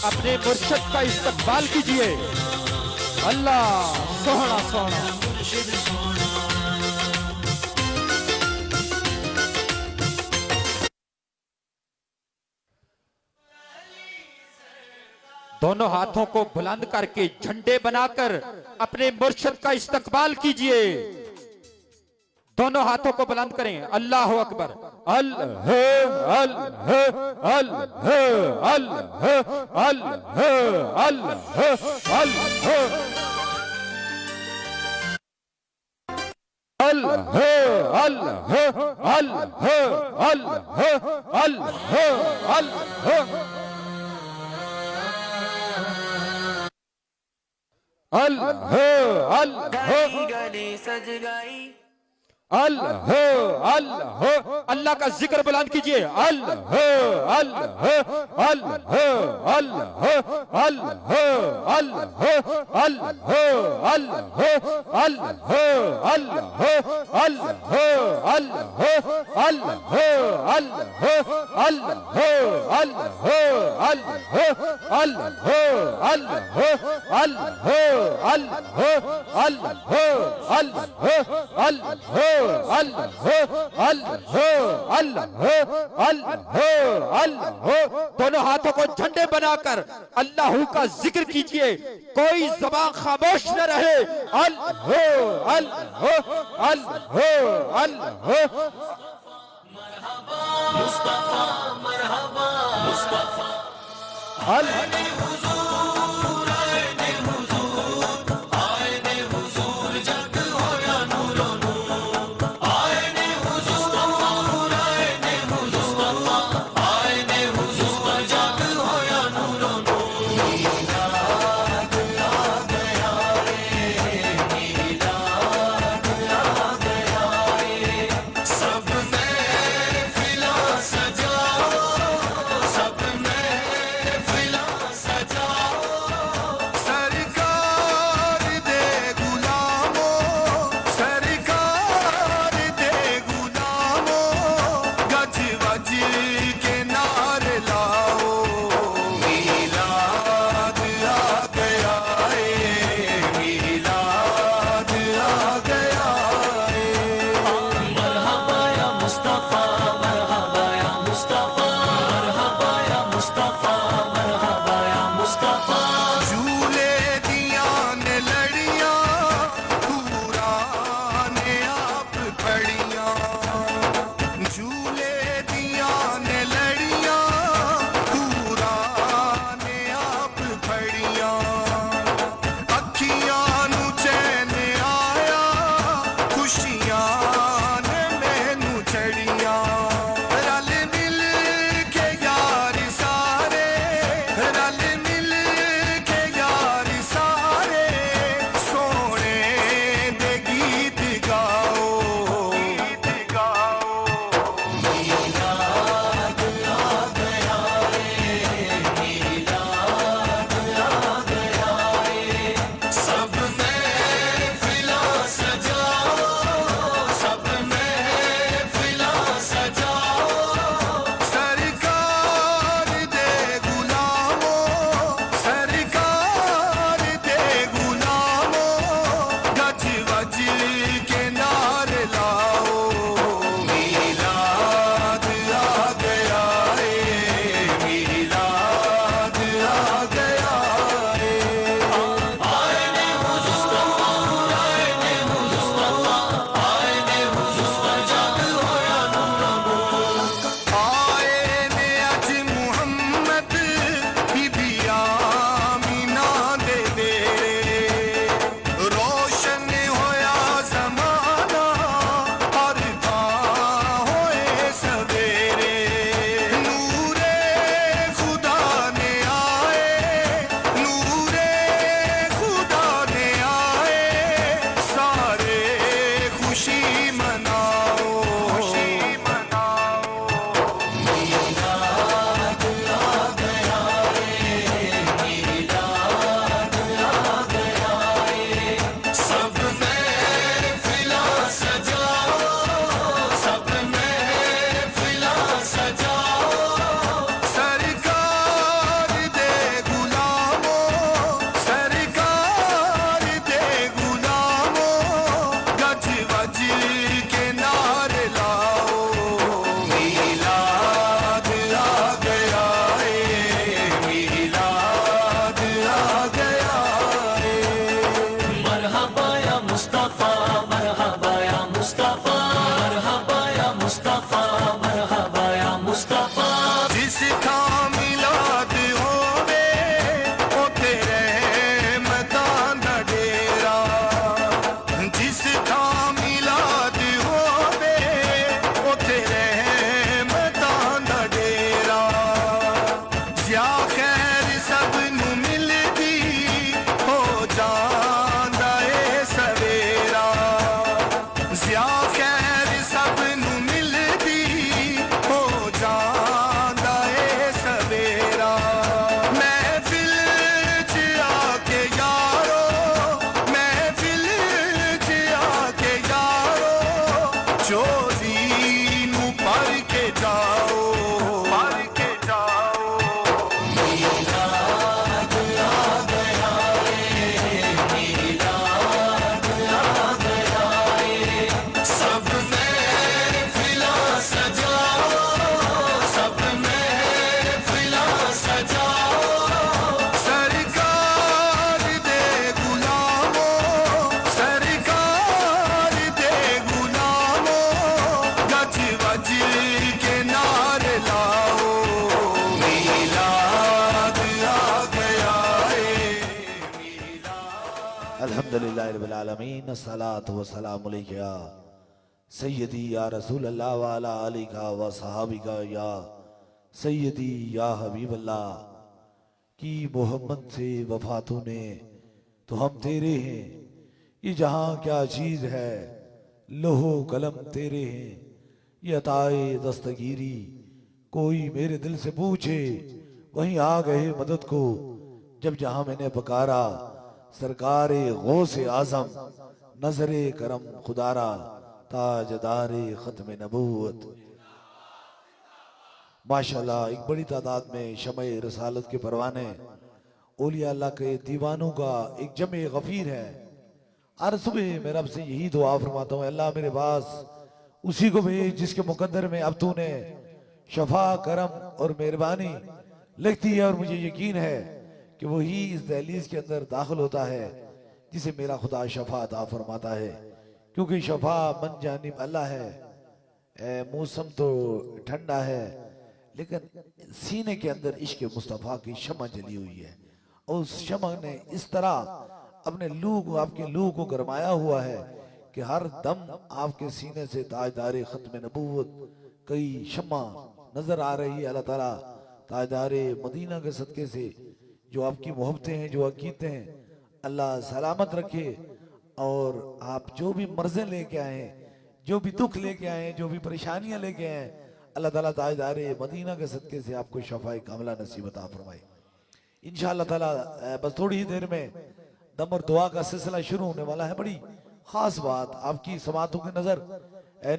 अपने मुर्शद का इस्तकबाल कीजिए। अल्लाह सोहना सोहना। दोनों हाथों को बुलंद करके झंडे बनाकर अपने मुर्शद का इस्तकबाल कीजिए। दोनों हाथों को बुलंद करें। अल्लाह अकबर। अल्लाह अल्लाह अल्लाह अल्लाह अल्लाह अल्लाह अल्लाह अल्लाह अल्लाह अल्लाह अल्लाह अल्लाह अल्लाह गली सज गई। अल्लाह अल्लाह अल्लाह का जिक्र बुलंद कीजिए। अल्लाह अल्लाह अल्लाह अल्लाह अल्लाह अल्लाह अल्लाह अल्लाह अल्लाह अल्लाह अल्लाह अल्लाह अल्लाह दोनों हाथों को झंडे बनाकर अल्लाह का जिक्र कीजिए। कोई ज़बान खामोश न रहे। अल्लाह अल्लाह अल्लाह अल्लाह मुस्तफा मरहबा मुस्तफा अल्हम्दुलिल्लाहि रब्बिल आलमीन अस्सलातु वस्सलामु अलैका या सय्यदी या रसूल अल्लाह व अला आलिका व सहाबिका या सय्यदी या हबीबल्लाह की मोहम्मद से वफा तूने तो हम तेरे हैं, ये जहां क्या चीज है लोहो कलम तेरे हैं, ये अताए दस्तगीरी कोई मेरे दिल से पूछे वहीं आ गए मदद को, जब जहां मैंने पुकारा सरकारे गौसे आजम नजरे करम खुदारा ताजदारे खत्म नबूवत। माशाल्लाह एक बड़ी तादाद में शमे रसालत के परवाने औलिया अल्लाह के दीवानों का एक जमे गफीर है। हर सुबह मैं रब से यही दुआ फरमाता हूँ, अल्लाह मेरे पास उसी को भेज जिसके मुकद्दर में अब तूने शफा करम और मेहरबानी लिखती है, और मुझे यकीन है कि वही इस दहलीज के अंदर दाखिल होता है जिसे मेरा खुदा शफा अता फरमाता है, क्योंकि शफा मन जानिब अल्लाह है। मौसम तो ठंडा है लेकिन सीने के अंदर इश्क मुस्तफ़ा की शमा जली हुई है, और उस शमा ने इस तरह अपने लू को आपके लू को गरमाया हुआ है कि हर दम आपके सीने से ताजदारे खत्म नबूवत कई शमा नजर आ रही है। अल्लाह ताला ताजदारे मदीना के सदके से जो आपकी मोहब्बतें हैं, जो अकीदतें हैं, अल्लाह सलामत रखे, और आप जो भी मर्ज़ें लेके आए हैं, जो भी दुख लेके आए हैं, जो भी परेशानियां लेके आए हैं, अल्लाह ताला ताजदारे मदीना के सदके से आपको शफाए कामला नसीब अता फरमाए इंशाअल्लाह ताला। बस थोड़ी ही देर में दम और दुआ का सिलसिला शुरू होने वाला है। बड़ी खास बात, आपकी समातों की नजर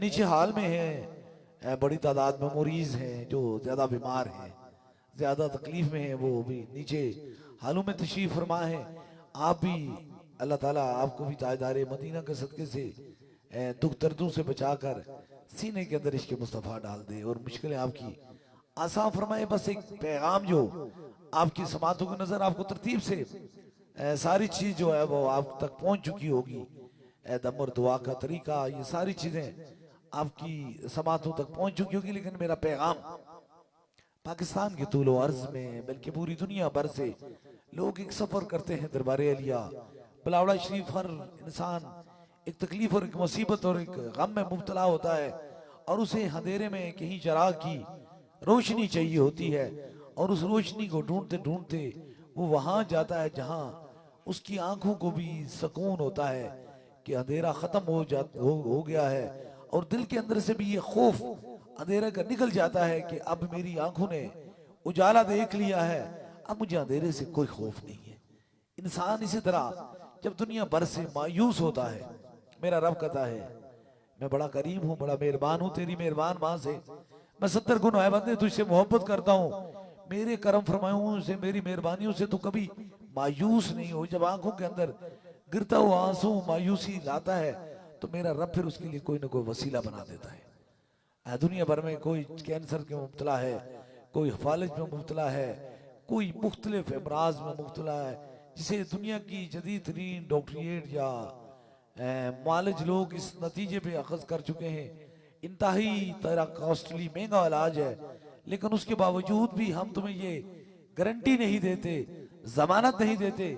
नीचे हाल में है, बड़ी तादाद में मरीज हैं जो ज्यादा बीमार हैं, ज्यादा तकलीफ में हैं, वो भी नीचे हालों में तशरीफ फरमा है। आप भी अल्लाह ताला आपको भी ताजदारे मदीना के सदके से दुख दर्दों से बचाकर सीने के अंदर इसके मुस्तफ़ा डाल दे और मुश्किलें आपकी आसान फरमाए। बस एक पैगाम जो आपकी समातों की नजर आपको तरतीब से सारी चीज जो है वो आप तक पहुंच चुकी होगी, दम और दुआ का तरीका, ये सारी चीजें आपकी समातों तक पहुंच चुकी होगी। लेकिन मेरा पैगाम पाकिस्तान के तूलो अर्ज में बल्कि पूरी दुनिया भर से लोग एक सफर करते हैं दरबारे अलिया बिलावड़ा शरीफ। हर इंसान एक तकलीफ और एक मुसीबत और एक गम में मुब्तला होता है, और उसे अंधेरे में कहीं चिराग की रोशनी चाहिए होती है, और उस रोशनी को ढूंढते ढूंढते वो वहां जाता है जहां उसकी आंखों को भी सुकून होता है कि अंधेरा खत्म हो गया है, और दिल के अंदर से भी ये खौफ अंधेरे का निकल जाता है कि अब मेरी आंखों ने उजाला देख लिया है, अब मुझे अंधेरे से कोई खौफ नहीं है। इंसान इसी तरह जब दुनिया भर से मायूस होता है, मेरा रब कहता है मैं बड़ा करीम हूँ, बड़ा मेहरबान हूँ, तेरी मेहरबान माँ से मैं 70 गुना है बंदे तुझसे मोहब्बत करता हूँ, मेरे करम फरमायूं से मेरी मेहरबानियों से तू कभी मायूस नहीं हो। जब आंखों के अंदर गिरता हुआ आंसू मायूसी लाता है तो मेरा रब फिर उसके लिए कोई ना कोई वसीला बना देता है। दुनिया भर में कोई कैंसर के मुब्तला है, कोई फालिज में मुब्तला है, कोई मुख्तलिफ अमराज में मुब्तला है, जिसे दुनिया की जदीद तरीन डॉक्टरेट या मालिज लोग इस नतीजे पे अखज़ कर चुके हैं इंतहाई तरह कॉस्टली महंगा इलाज है, लेकिन उसके बावजूद भी हम तुम्हें ये गारंटी नहीं देते, जमानत नहीं देते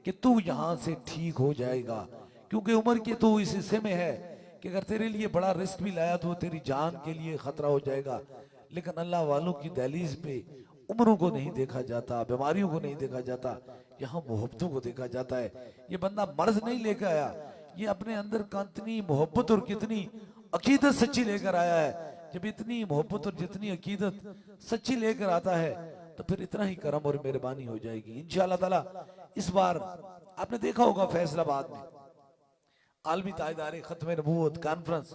कि तू यहां से ठीक हो जाएगा, क्योंकि उम्र के तो इस हिस्से में है कि अगर तेरे लिए बड़ा रिस्क भी लाया तो तेरी जान के लिए खतरा हो जाएगा। लेकिन अल्लाह वालों की दहलीज पे उम्रों को नहीं देखा जाता, बीमारियों को नहीं देखा जाता, यहाँ मोहब्बतों को देखा जाता है। ये बंदा मर्ज नहीं लेकर आया, ये अपने अंदर कितनी मोहब्बत और कितनी अकीदत सच्ची लेकर आया है। जब इतनी मोहब्बत और जितनी अकीदत सच्ची लेकर आता है तो फिर इतना ही करम और मेहरबानी हो जाएगी इंशाअल्लाह ताला। इस बार आपने देखा होगा फैसलाबाद में आलमी ताजदारे खत्म नबूवत कॉन्फ्रेंस,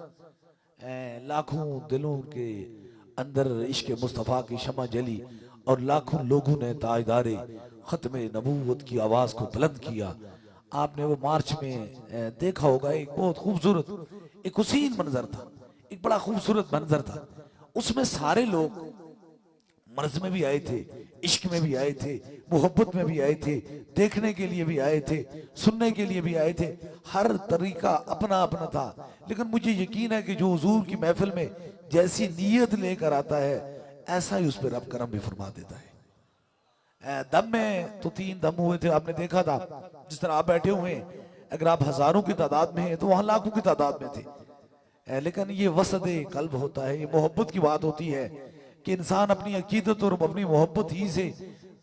लाखों दिलों के अंदर इश्क मुस्तफ़ा की शमा जली और लाखों लोगों ने ताजदारे खत्म नबूवत की आवाज को बुलंद किया। आपने वो मार्च में देखा होगा, एक बहुत खूबसूरत एक हुसीन मंजर था, एक बड़ा खूबसूरत मंजर था। उसमें सारे लोग मर्ज में भी आए थे, इश्क में भी आए थे, मोहब्बत में भी आए थे, देखने के लिए भी आए थे, सुनने के लिए भी आए थे। हर तरीका अपना अपना था, लेकिन मुझे यकीन है कि जो हुजूर की महफिल में जैसी नीयत लेकर आता है ऐसा ही उस पर रब करम भी फरमा देता है। दम में तो 3 दम हुए थे, आपने देखा था जिस तरह आप बैठे हुए हैं, अगर आप हजारों की तादाद में हैं तो वहां लाखों की तादाद में थे। लेकिन ये वसद कल्ब होता है, ये मोहब्बत की बात होती है कि इंसान अपनी अकीदत और अपनी मोहब्बत ही से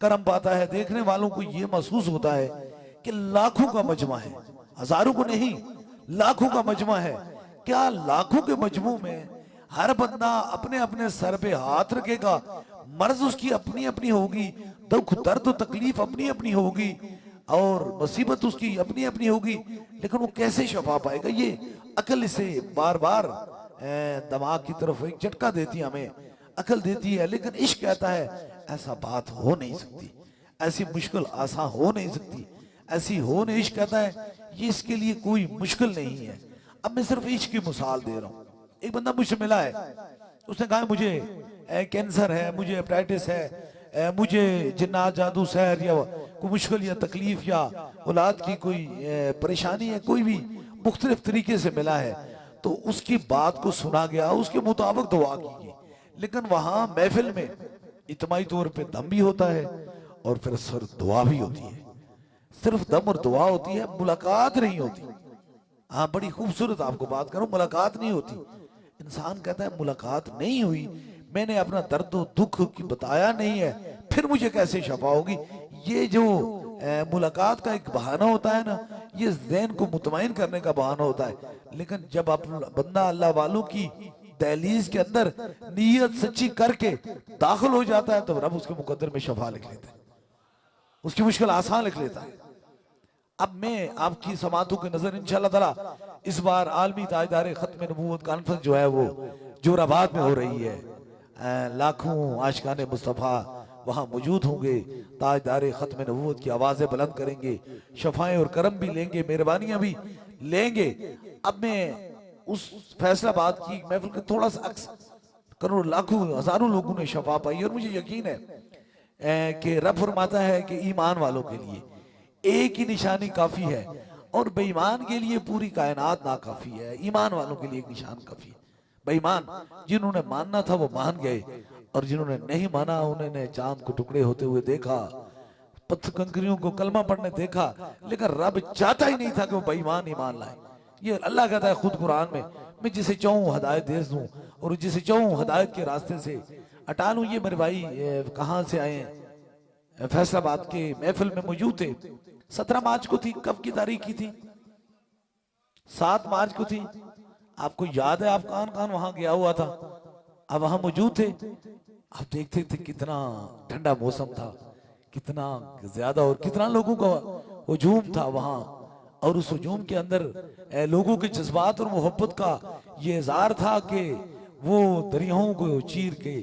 करम पाता है। देखने वालों को ये महसूस होता है कि लाखों का मजमा है, हजारों को नहीं, लाखों का मजमा है। क्या लाखों के मजमू में हर बंदा अपने अपने सर पे हाथ रखेगा, मर्ज उसकी अपनी अपनी होगी, दुख दर्द तकलीफ अपनी अपनी होगी और मुसीबत उसकी अपनी अपनी होगी, लेकिन वो कैसे शफा पाएगा? ये अकल इसे बार बार दिमाग की तरफ एक झटका देती है, हमें अकल देती है। लेकिन इश्क कहता है ऐसा बात हो नहीं सकती, ऐसी मुश्किल आसान हो नहीं सकती, ऐसी हो नहीं। इश्क कहता है ये इसके लिए कोई मुश्किल नहीं है। अब मैं सिर्फ इश्क की मिसाल दे रहा हूं। एक बंदा मुझसे मिला है, उसने कहा मुझे कैंसर है, मुझे हेपेटाइटिस है, मुझे जिन्नात जादू सहर या कोई मुश्किल या तकलीफ या औलाद की कोई परेशानी है, कोई भी मुख्तलिफ तरीके से मिला है। तो उसकी बात को सुना गया, उसके मुताबिक दुआ की गई। लेकिन वहां महफिल में इज्तिमाई तौर पे दम भी होता है और फिर सिर्फ दुआ भी होती है। सिर्फ दम और दुआ होती है, मुलाकात नहीं होती। हाँ, बड़ी खूबसूरत आपको बात करूं, मुलाकात नहीं होती। इंसान कहता है मुलाकात नहीं हुई, मैंने अपना दर्द और दुख की बताया नहीं है, फिर मुझे कैसे शफा होगी? ये जो मुलाकात का एक बहाना होता है ना, ये ज़हन को मुतमईन करने का बहाना होता है। लेकिन जब आप बंदा अल्लाह वालों की दहलीज के अंदर नीयत सच्ची करके दाखिल हो जाता है तो रब उसके मुकद्दर में शफा लिख लेता है, उसकी मुश्किल आसान लिख लेता है। अब मैं आपकी समातों की नजर इंशाअल्लाह ताला इस बार आलमी ताजदार खत्म नबूवत कॉन्फ्रेंस जो है वो जोराबाद में हो रही है। लाखों आशिकाने मुस्तफ़ा वहां मौजूद होंगे, ताजदार खत्म नबूवत की आवाजें बुलंद करेंगे, शफाएं और करम भी लेंगे, मेहरबानियां भी लेंगे। अब मैं उस फैसलाबाद की महफिल के थोड़ा सा अक्स करोड़ लाखों हजारों लोगों ने शफा पाई और मुझे यकीन है कि रब फरमाता है कि ईमान वालों के लिए एक ही निशानी काफी है और बेईमान के लिए पूरी कायनात नाकाफी है। ईमान वालों के लिए एक निशान काफी है। बेईमान जिन्होंने मानना था वो मान गए और जिन्होंने नहीं माना उन्होंने चांद को टुकड़े होते हुए देखा, पत्थर कंकरियों को कलमा पढ़ने देखा, लेकिन रब चाहता ही नहीं था कि वो बेईमान ईमान लाए। ये अल्लाह कहता है खुद कुरान में, मैं जिसे चाहूं हदायत दे दूं और जिसे चाहूं हदायत के रास्ते से हटा लूं। ये मेरे भाई कहां से आए हैं? फैसलाबाद के महफिल में मौजूद थे। 17 मार्च को थी, कब की तारीख की थी? 7 मार्च को थी। आपको याद है आप कान कान वहां गया हुआ था, आप वहां मौजूद थे। आप देखते थे कितना ठंडा मौसम था, कितना ज्यादा और कितना लोगों का हुजूम था वहां। और उस हुजूम के अंदर लोगों के जज्बात और मोहब्बत का ये इज़हार था कि वो दरियाओं को चीर के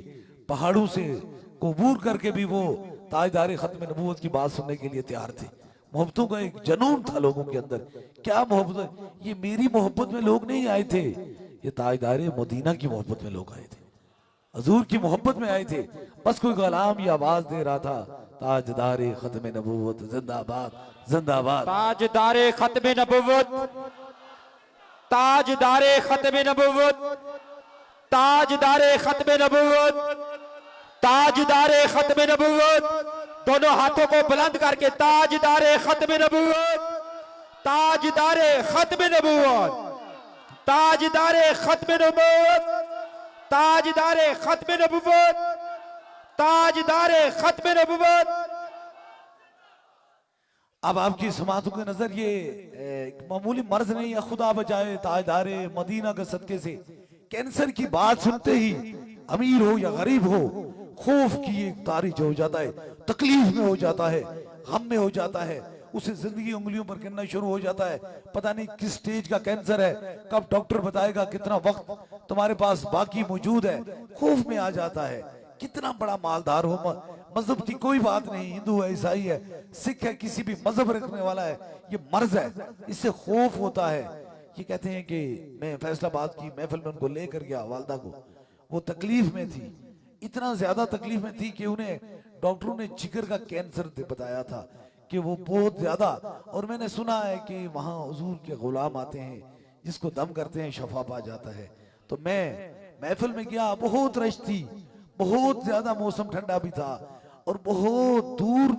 पहाड़ों से को अबूर करके भी वो ताजदार खत्म नबूवत की बात सुनने के लिए तैयार थे। मोहब्बतों का एक जनून था लोगों के अंदर। क्या मोहब्बत! ये मेरी मोहब्बत में लोग नहीं आए थे, ये ताजदार मदीना की मोहब्बत में लोग आए थे, हजूर की मोहब्बत में आए थे। बस कोई गुलाम ये आवाज दे रहा था, ताजदार खत्म नबूवत जिंदाबाद जिंदाबाद, ताजदार खत्म नबूवत, ताजदार खत्म नबूवत, ताजदार खत्म नबूवत, ताजदार खत्म नबूवत। दोनों हाथों को बुलंद करके ताजदार खत्म नबूवत, ताजदार खत्म नबूवत, ताजदार खत्म नबूवत, ताजदार खत्म नबूवत, ताजदार खत्म नबूवत। अब आपकी समातों की नजर ये मामूली मर्ज नहीं है, खुदा बचाए ताजदार मदीना के सदके से कैंसर की बात सुनते ही अमीर हो या गरीब हो, खौफ की एक तारीज हो जाता है, तकलीफ में हो जाता है, गम में हो जाता है, उसे जिंदगी उंगलियों पर गिनना शुरू हो जाता है। पता नहीं किस स्टेज का कैंसर है, कब डॉक्टर बताएगा, कितना वक्त तुम्हारे पास बाकी मौजूद है, खौफ में आ जाता है। कितना बड़ा मालदार हो, मजहब की कोई बात नहीं, हिंदू है, ईसाई है, सिख है, किसी भी मजहब रखने वाला है, ये मर्ज है, इससे खौफ होता है। ये कहते हैं कि मैं फैसलाबाद की महफिल में उनको लेकर गया, वालदा को, वो तकलीफ में थी, इतना ज्यादा तकलीफ में थी कि उन्हें डॉक्टरों ने जिगर का कैंसर बताया था कि वो बहुत ज्यादा। और मैंने सुना है कि वहां हुजूर के गुलाम आते हैं, जिसको दम करते हैं शफा पा जाता है। तो मैं महफिल में गया, बहुत रश थी, बहुत ज्यादा मौसम ठंडा भी था और बहुत दूर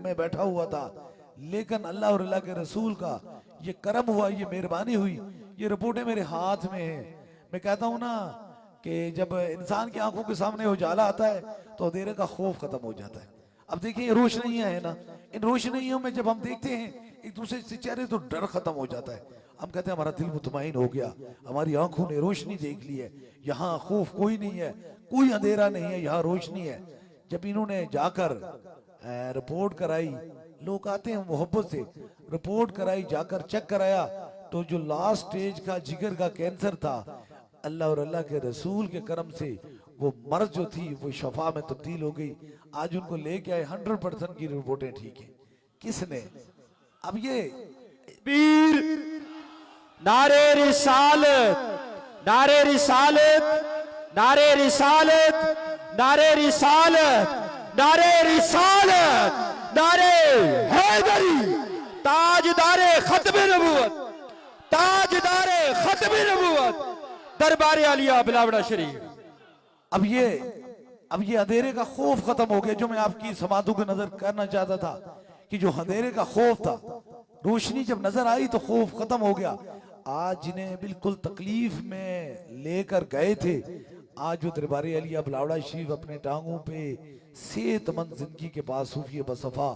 मैं बैठा हुआ था, लेकिन अल्लाह और अल्लाह के रसूल का ये करम हुआ, ये मेहरबानी हुई, ये रिपोर्टें मेरे हाथ में हैं। मैं कहता हूं ना कि जब इंसान की आंखों के सामने उजाला आता है तो अंधेरे का खौफ खत्म हो जाता है। अब देखिए ये रोशनियां है ना, इन रोशनियों में जब हम देखते हैं एक दूसरे से चेहरे तो डर खत्म हो जाता है। हम कहते हैं हमारा दिल मुतमईन हो गया, हमारी आंखों ने रोशनी देख ली है, यहाँ खौफ कोई नहीं है, कोई अंधेरा नहीं है, यहाँ रोशनी है। जब इन्होंने जाकर रिपोर्ट कराई, लोग आते हैं मोहब्बत से, रिपोर्ट कराई, जाकर चेक कराया तो जो लास्ट स्टेज का जिगर का कैंसर था, अल्लाह और अल्लाह के रसूल के करम से वो मर्ज जो थी वो शफा में तब्दील हो गई। आज उनको लेके आए, 100% की रिपोर्टें ठीक है। किसने? अब ये वीर नारे रिसालत, नारे रिसालत, नारे रिसालत, नारे रिसालत, नारे रिसालत, नारे हैदरी, ताजदारे खत्मे नबूवत, ताजदारे खत्मे नबूवत, दरबारे आलिया बिलावड़ा शरीफ। अब ये अंधेरे का खौफ खत्म हो गया। जो मैं आपकी समातों को नजर करना चाहता था कि जो अंधेरे का खौफ था, रोशनी जब नजर आई तो खौफ खत्म हो गया। आज जिन्हें बिल्कुल तकलीफ में लेकर गए थे, आज वो दरबारे आलिया बिलावड़ा शरीफ अपने टांगों पे सेहतमंद जिंदगी के पास सूफी बसफा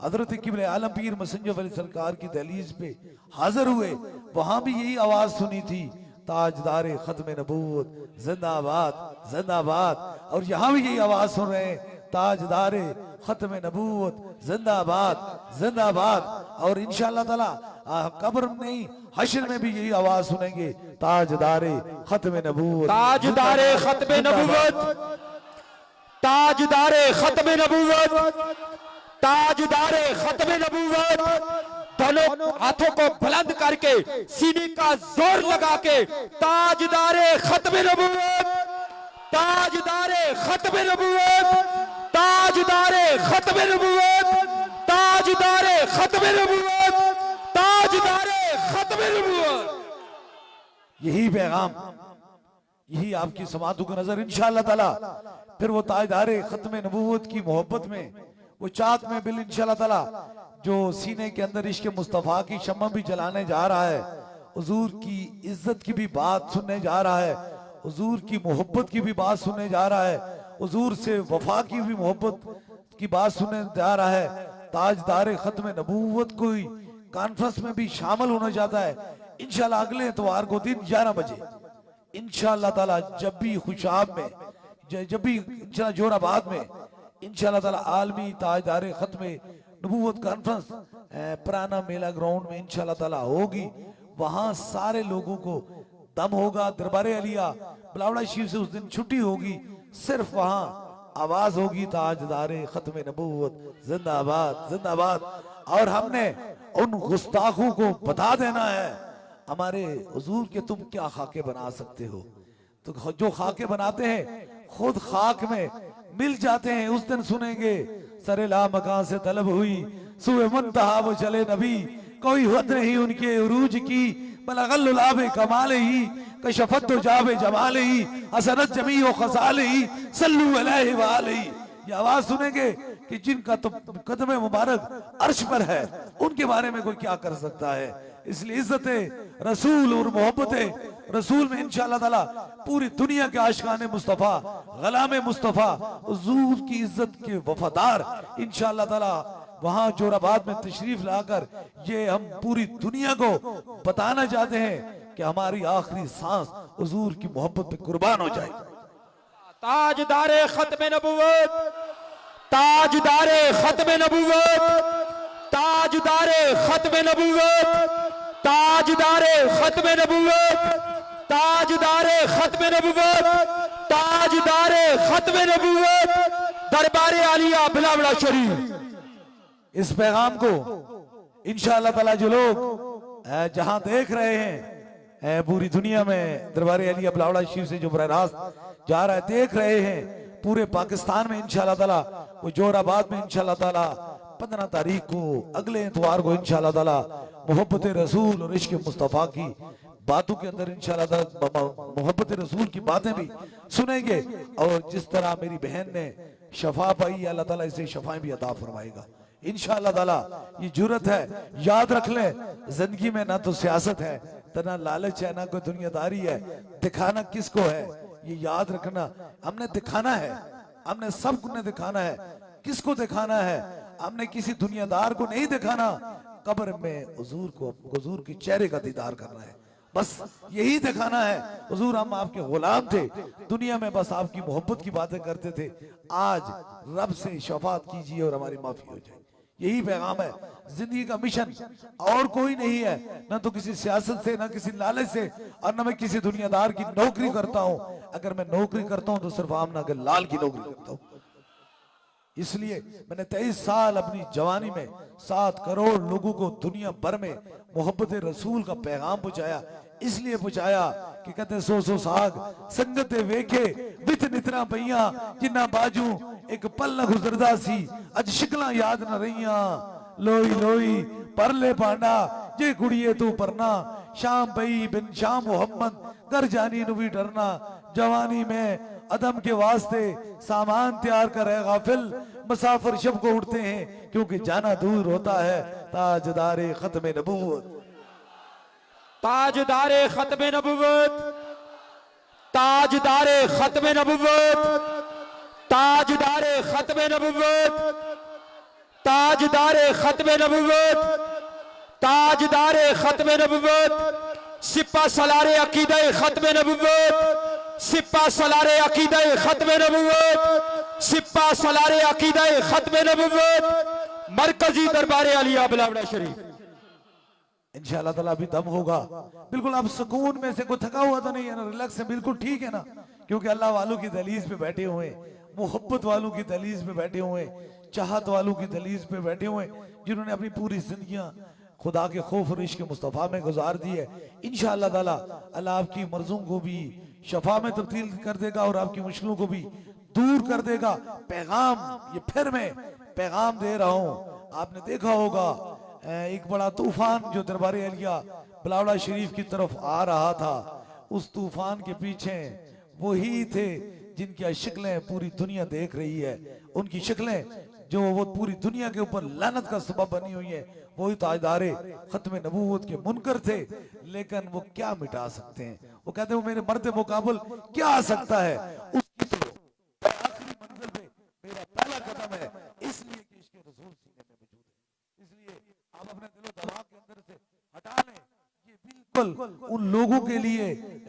हजरत किबले आलम पीर मसंजर अली सरकार की दहलीज पे हाजिर हुए। वहां भी यही आवाज सुनी थी, ताजदारे खत्म नबूवत जिंदाबाद जिंदाबाद। और यहाँ भी यही आवाज सुन रहे हैं, ताजदारे खत्म नबूवत जिंदाबाद जिंदाबाद। और इंशाअल्लाह ताला कब्र में नहीं, हश्र में भी यही आवाज सुनेंगे, ताजदारे खत्म नबूवत, ताजदारे खत्मे नबूवत, ताजदारे खत्मे नबूवत, ताजदारे खत्मे नबूवत। दोनों हाथों को बुलंद करके सीने का जोर लगा के ताजदारे खत्मे नबूवत, ताजदारे खत्मे नबूवत, ताजदारे खत्मे नबूवत, ताजदारे खत्मे नबूवत, ताजदारे खत्मे नबूवत। यही पैगाम, यही आपकी समातों को नजर इंशाअल्लाह ताला फिर वो ताजदारे खत्म नबूवत की मोहब्बत में, वो चाक में बिल इंशाअल्लाह ताला जो सीने के अंदर इश्क मुस्तफा की शम्मा भी जलाने जा रहा है, हुजूर की इज्जत की भी बात सुनने जा रहा है, हुजूर की मोहब्बत की भी बात सुनने जा रहा है, हुजूर से वफा की भी मोहब्बत की बात सुनने जा रहा है। ताजदारे खत्म नबूवत कोई कॉन्फ्रेंस में भी शामिल होना चाहता है। इंशाल्लाह अगले इतवार को दिन 11 बजे इंशाअल्लाह ताला जब भी खुशाब में, जब भी इंशाअल्लाह जोराबाद में इंशाअल्लाह ताला आलमी ताजदारे खत्म नबूवत कॉन्फ्रेंस पुराना मेला ग्राउंड में इंशाअल्लाह ताला होगी। वहां सारे लोगों को दम होगा। दरबारे आलिया बिलावड़ा शरीफ से उस दिन छुट्टी होगी, सिर्फ वहां आवाज होगी, ताजदारे खत्म नबूवत जिंदाबाद जिंदाबाद। और हमने उन गुस्ताखों को बता देना है, हमारे हुजूर के तुम क्या खाके बना सकते हो। तो जो खाके बनाते हैं खुद खाक में मिल जाते हैं। उस दिन सुनेंगे, सरे ला मकान से तलब हुई, सुबह मुंतहा वो चले नबी, कोई हद नहीं उनके उरूज की, बलगल्लुलाबे कमाले ही, कशफत जाबे जमाले ही, हसनत जमी व खसाले ही, सल्लु अलैहि व अलैहि। ये आवाज सुनेंगे कि जिनका तो कदम मुबारक अर्श पर है, उनके बारे में कोई क्या कर सकता है। इसलिए इज्जत रसूल और मोहब्बत रसूल में इंशाअल्लाह ताला पूरी दुनिया के आशिकाने मुस्तफा, गलामे मुस्तफा, हुजूर की इज्जत के वफादार इंशाअल्लाह ताला वहां जोराबाद में तशरीफ लाकर ये हम पूरी दुनिया को बताना चाहते हैं कि हमारी आखिरी सांस हुजूर की मोहब्बत पे कुर्बान हो जाए। ताजदारे खत्मे नबूवत, ताजदारे खत्मे नबूवत, ताजदारे खत्मे नबूवत, ताजदारे खत्मे नबूवत, ताजदारे खत्मे नबूवत, ताजदारे खत्मे नबूवत, दरबारे आलिया बिलावड़ा शरीफ। इस पैगाम को इंशाअल्लाह ताला जो लोग जहां देख रहे हैं पूरी दुनिया में, दरबारे आलिया बिलावड़ा शरीफ से जो बराह रास्त जा रहा है, देख रहे हैं पूरे पाकिस्तान में इंशाअल्लाह ताला, वो जोराबाद में इंशाअल्लाह ताला 15 तारीख को अगले इतवार को इंशाअल्लाह ताला मोहब्बत रसूल और इश्क मुस्तफा की बातों के अंदर इंशाअल्लाह ताला मोहब्बत रसूल की बातें भी सुनेंगे। और जिस तरह मेरी बहन ने शफा पाई, अल्लाह ताला इसे शफाएं भी अता फरमाएगा इंशाअल्लाह ताला ये जुर्रत है, याद रख लें, जिंदगी में ना तो सियासत है, तो ना लालच है, ना कोई दुनियादारी है, दिखाना किसको है ये याद रखना। हमने दिखाना है, हमने सबको ने दिखाना है। किसको दिखाना है? हमने किसी दुनियादार को नहीं दिखाना, कब्र में हुजूर की चेहरे का दीदार करना है, बस यही दिखाना है। हुजूर हम आपके गुलाम थे, दुनिया में बस आपकी मोहब्बत की बातें करते थे, आज रब से शफात कीजिए और हमारी माफी हो जाए, यही पैगाम है। जिंदगी का मिशन और कोई नहीं है, ना तो किसी सियासत से, ना किसी लालच से, और ना मैं किसी दुनियादार की नौकरी करता हूं। अगर मैं नौकरी करता हूं तो सिर्फ आमना के लाल की नौकरी करता हूं। इसलिए मैंने 23 साल अपनी जवानी में 7 करोड़ लोगों को दुनिया भर में मोहब्बत रसूल का पैगाम पहुंचाया। इसलिए पहुंचाया कि कहते 100 साग संगते वेखे बित नितना पईया, जिन्ना बाजू एक पल न गुजरदा सी, अज शिकला याद न रहिया, लोई लोई परले पांडा जे कुड़िए तू परना, शाम पई बिन शाम मोहम्मद कर जानी नु भी डरना, जवानी में अदम के वास्ते सामान तैयार करे गाफिल, मुसाफिर शब को उठते हैं क्योंकि जाना दूर होता है, ताजदारे खत्म नबूवत, ताजदारे खत्म नबूवत, ताजदारे खत्म नबूवत, ताजदारे खत्म नबूवत, ताजदारे खत्म नबूवत, ताजदारे खत्म नबूवत, सिपा सलारे अकीदे खत्म नबूवत, सिपा सलारे अकीदे खत्म नबूवत, सिपा सलारे अकीदे खत्म नबूवत, मरकजी दरबार अलिया बिलावड़ा शरीफ। इंशाअल्लाह ताला अभी दम होगा, बिल्कुल आप सुकून में से, कोई थका हुआ तो नहीं है ना, रिलैक्स है, बिल्कुल ठीक है ना, क्योंकि अल्लाह वालों की दहलीज पे बैठे हुए, मोहब्बत वालों की दहलीज पे बैठे हुए, चाहत वालों की दहलीज पे बैठे हुए, जिन्होंने अपनी पूरी जिंदगियां खुदा के खौफ और इश्क मुस्तफा में गुजार दी है। इंशाअल्लाह ताला अल्लाह आपकी मर्जों को भी शफा में तब्दील कर देगा और आपकी मुश्किलों को भी दूर कर देगा। पैगाम ये फिर मैं पैगाम दे रहा हूं, आपने देखा होगा एक बड़ा तूफान जो दरबार अलिया बिलावड़ा शरीफ की तरफ आ रहा था, उस तूफान के पीछे वही थे जिनकी शक्लें पूरी दुनिया देख रही है, उनकी शक्लें जो वो पूरी दुनिया के ऊपर लानत का सबब बनी हुई है, वही ताजदारे खत्म नबूवत के मुनकर थे। लेकिन वो क्या मिटा सकते हैं? वो कहते हैं वो मेरे मर्द मुकाबल क्या आ सकता है, उसकी तो आखिरी मंजिल पे मेरा पहला कदम है, इसलिए कि इसके रसूल सीने में मौजूद है। इसलिए आप अपने दिलो दिमाग के अंदर से हटा लें, ये बिल्कुल उन लोगों के लिए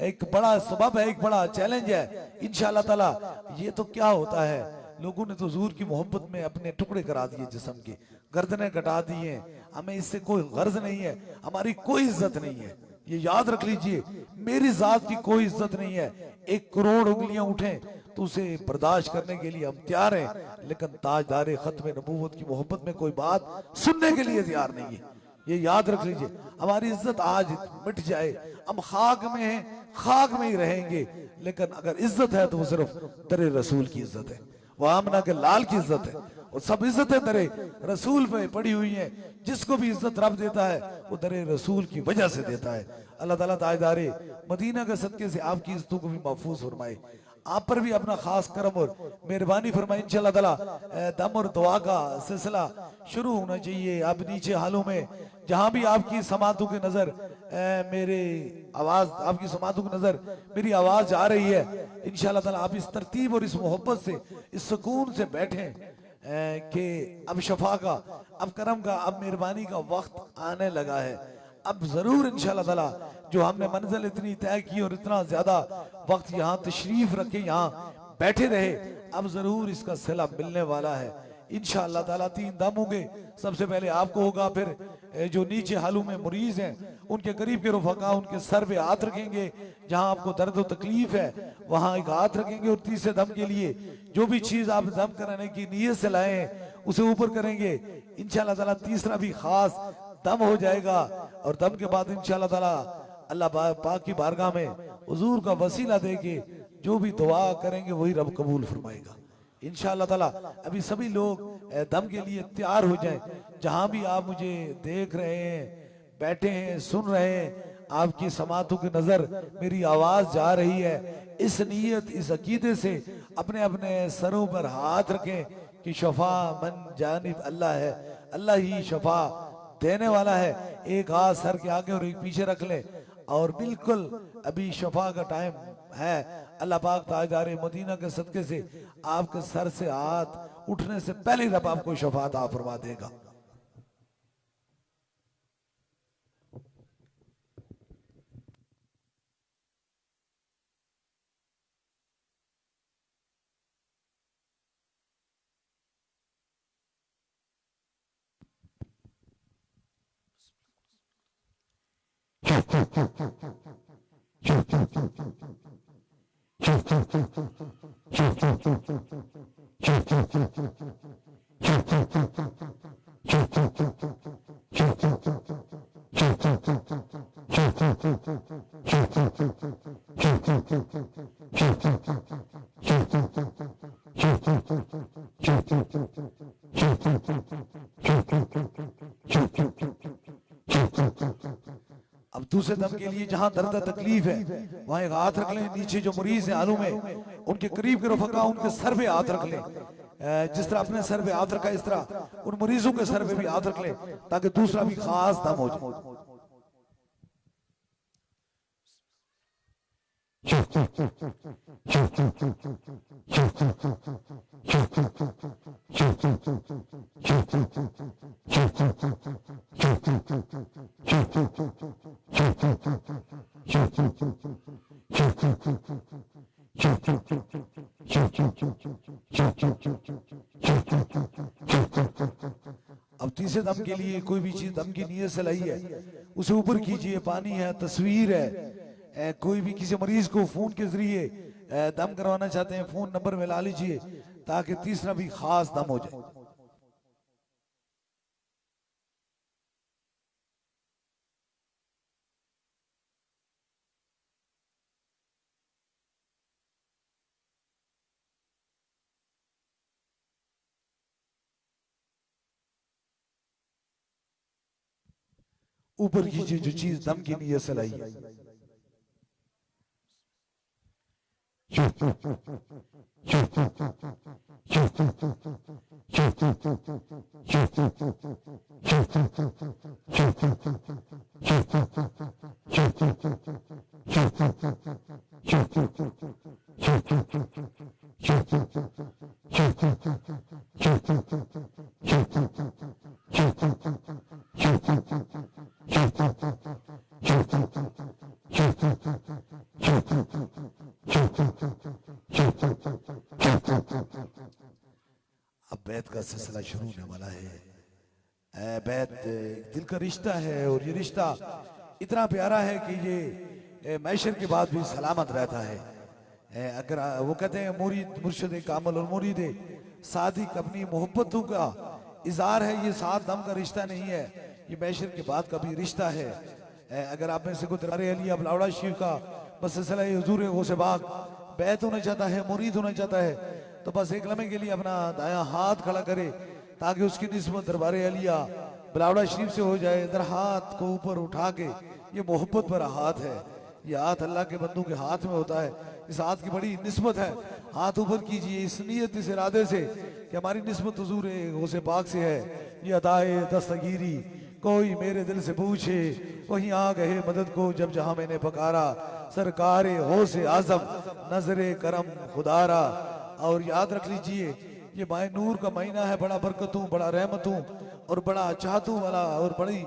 एक बड़ा सबब है, एक बड़ा चैलेंज है। इंशाअल्लाह ताला ये तो क्या होता है, लोगों ने तो हुजूर की मोहब्बत में अपने टुकड़े करा दिए, जिस्म के गर्दनें कटा दी हैं। हमें इससे कोई गर्ज नहीं है, हमारी कोई इज्जत नहीं है, ये याद रख लीजिए, मेरी जात की कोई इज्जत नहीं है। 1 करोड़ उंगलियां उठें तो उसे बर्दाश्त करने के लिए हम तैयार हैं, लेकिन ताजदारे खत्म नबूवत की मोहब्बत में कोई बात सुनने के लिए तैयार नहीं है, ये याद रख लीजिए। हमारी इज्जत आज मिट जाए, हम खाक में हैं, खाक में ही रहेंगे, लेकिन अगर इज्जत है तो वो सिर्फ दरे रसूल की इज्जत है, वो आमना के लाल की इज्जत है, और सब इज्जतें दरे रसूल पे पड़ी हुई हैं। जिसको भी इज्जत रब देता है वो दरे रसूल की वजह से देता है। अल्लाह ताला ताजदारे मदीना के सदके से आपकी इज्जतों को भी महफूज फरमाए, आप पर भी अपना खास करम और मेहरबानी फरमाए। इंशाअल्लाह ताला दम और दुआ का सिलसिला शुरू होना चाहिए। अब नीचे हालों में जहां भी आपकी समातों की नजर मेरे आवाज, आपकी समातों की नजर मेरी आवाज आ रही है, इंशाअल्लाह ताला आप इस तरतीब और इस मोहब्बत से, इस सुकून से बैठे कि अब शफा का, अब करम का, अब मेहरबानी का वक्त आने लगा है। अब जरूर इंशाअल्लाह ताला जो हमने मंजिल इतनी तय की और इतना ज्यादा वक्त यहाँ तशरीफ रखे, यहाँ बैठे रहे, अब जरूर इसका सिला मिलने वाला है इंशाअल्लाह ताला। 3 दम होंगे, सबसे पहले आपको होगा, फिर जो नीचे हालू में मरीज हैं उनके करीब के रुफका उनके सर पे हाथ रखेंगे, जहां आपको दर्द और तकलीफ है वहां एक हाथ रखेंगे, और तीसरे दम के लिए जो भी चीज आप दम कराने की नीयत से लाए हैं उसे ऊपर करेंगे इंशाअल्लाह ताला। तीसरा भी खास दम हो जाएगा, और दम के बाद इंशाअल्लाह ताला अल्लाह पाक की बारगाह में हुजूर का वसीला देके जो भी दुआ करेंगे वही रब कबूल फरमाएगा इंशाअल्लाह ताला। अभी सभी लोग दम के लिए तैयार हो जाएं। जहां भी आप मुझे देख रहे हैं, बैठे हैं, सुन रहे हैं, आपकी समातों की नजर मेरी आवाज जा रही है, इस नीयत, इस अकीदे से अपने अपने सरों पर हाथ रखें कि शफा मन जानिब अल्लाह है, अल्लाह ही शफा देने वाला है। एक हाथ सर के आगे और एक पीछे रख ले और बिल्कुल अभी शफा का टाइम है। अल्लाह पाक ताजदार मदीना के सदके से आपके सर से हाथ उठने से पहले ही रब आपको शफा अता फरमा देगा। अब दूसरे दम के लिए जहां दर्द तकलीफ है वहां एक हाथ रख लें। नीचे जो मरीज है आलू में उनके करीब के रफका उनके सर पे हाथ रख लें। जिस तरह अपने सर पे हाथ रखा इस तरह उन मरीजों के सर पे भी हाथ रख लें ताकि दूसरा भी खास दम हो जाए। अब तीसरे दम के लिए कोई भी चीज दम की नीयत से लाई है उसे ऊपर कीजिए। पानी है, तस्वीर है, कोई भी किसी मरीज को फोन के जरिए दम करवाना चाहते हैं फोन नंबर में ला लीजिए ताकि तीसरा भी खास दम हो जाए। ऊपर कीजिए जो चीज दम की नीयत से लाई है। अब बैत का सिलसिला शुरू होने वाला है। बैत दिल का रिश्ता है और ये रिश्ता इतना प्यारा है कि ये मैशर के बाद भी सलामत रहता है। अगर वो कहते हैं मुरीद मुर्शिद कामल और मुरीद सादिक अपनी मोहब्बतों का इजहार है। ये सात दम का रिश्ता नहीं है, ये मैशर के बाद का भी रिश्ता है। अगर आप में से कोई दरबार अलिया बलावड़ा शरीफ का बस सिलसिला हुजूर गौसे बाग बैत होना चाहता है, मुरीद होना चाहता है तो बस एक लम्हे के लिए अपना दायां हाथ खड़ा करे ताकि उसकी निस्बत दरबार अलिया बलावड़ा शरीफ से हो जाए। इधर हाथ को ऊपर उठा के, ये मोहब्बत भरा हाथ है, ये हाथ अल्लाह के बंदों के हाथ में होता है। इस हाथ की बड़ी निस्बत है। हाथ ऊपर कीजिए इस नीयत इस इरादे से कि हमारी निस्बत हुजूर गौसे पाक से है। ये अदाए दस्तगीरी कोई मेरे दिल से पूछे वहीं आ गए मदद को जब जहां मैंने पकारा सरकार गौसे आजम नजरे करम खुदारा। और याद रख लीजिए ये माए नूर का महीना है, बड़ा बरकतों बड़ा रहमतों और बड़ा चाहतों वाला और बड़ी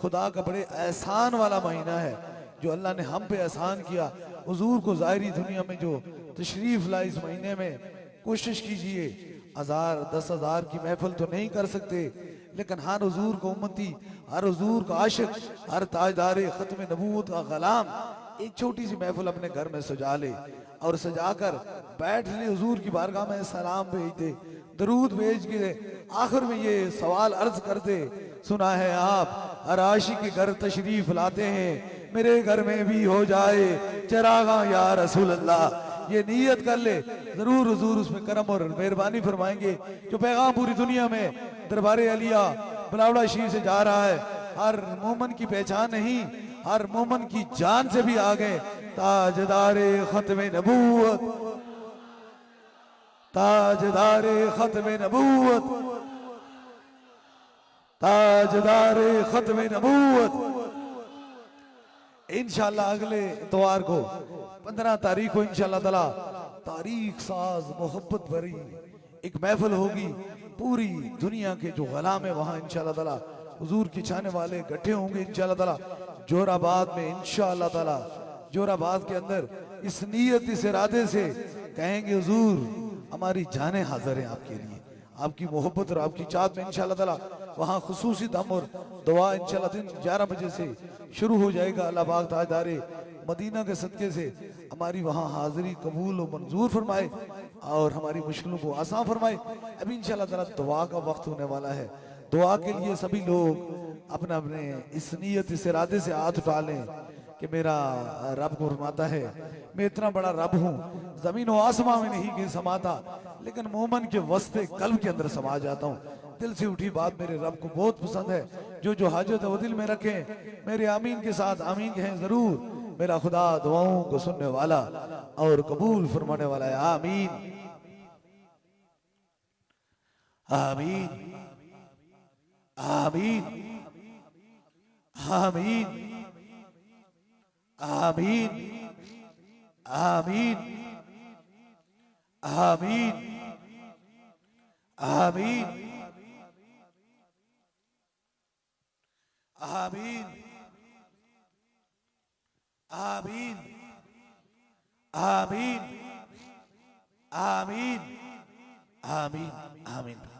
खुदा का बड़े एहसान वाला महीना है जो अल्लाह ने हम पे एहसान किया। हुजूर को ज़ाहिरी दुनिया में जो तशरीफ लाई इस महीने में, कोशिश कीजिए 1000 10,000 की महफिल तो नहीं कर सकते लेकिन हर हुजूर को उम्मती, हर हुजूर का आशिक, हर ताजदार खत्म नबूवत का गलाम एक छोटी सी महफिल अपने घर में सजा ले और सजाकर बैठ ले, हुजूर की बारगाह में सलाम भेज दे, दरूद भेज के आखिर में ये सवाल अर्ज कर दे, सुना है आप हर आशिक के घर तशरीफ लाते हैं, मेरे घर में भी हो जाए चरागा या रसूल अल्लाह। ये नीयत कर ले, जरूर हुजूर उसमें करम और मेहरबानी फरमाएंगे। जो पैगाम पूरी दुनिया में दरबारे अलिया बलावड़ा शरीफ से जा रहा है, हर मोमन की पहचान नहीं, हर मोमन की जान से भी आगे ताजदारे खत्मे नबूवत, ताजदारे खत्मे नबूवत, ताजदार खत्म नबूवत। इंशाल्लाह अगले इतवार को 15 तारीख को इंशाल्लाह ताला तारीख साज मोहब्बत भरी एक महफिल होगी। पूरी दुनिया के जो गुलाम है वहां इंशाल्लाह ताला हुजूर की चाहने वाले इकट्ठे होंगे इंशाल्लाह ताला जोराबाद में। इंशाल्लाह ताला जोराबाद के अंदर इस नीयत इस इरादे से कहेंगे हुजूर हमारी जाने हाजिर है आपके लिए, आपकी मोहब्बत और आपकी चाहत में। इंशाल्लाह ताला वहाँ खुसूसी दम और दुआ इंशाल्लाह दिन 11 बजे से शुरू हो जाएगा। अल्लाह पाक ताजदारे मदीना के सदके से हमारी वहाँ हाजिरी कबूल और मंजूर फरमाए और हमारी मुश्किलों को आसान फरमाए। अभी इंशाल्लाह ताला दुआ का वक्त होने वाला है। दुआ के लिए सभी लोग अपने अपने इस नीयत इस इरादे से हाथ उठा लें कि मेरा रब को फरमाता है मैं इतना बड़ा रब हूँ, जमीन और आसमां में नहीं कि समाता, लेकिन मोमन के वस्ते कल्ब के अंदर समा जाता हूँ। दिल से उठी बात मेरे रब को बहुत पसंद है। जो हाजत है वो दिल में रखें, मेरे आमीन के साथ आमीन कहें जरूर। मेरा खुदा दुआओं को सुनने वाला और कबूल फरमाने वाला है। आमीन आमीन आमीन आमीन आमीन आमीन आमीन आमीन आमीन आमीन आमीन आमीन आमीन आमीन।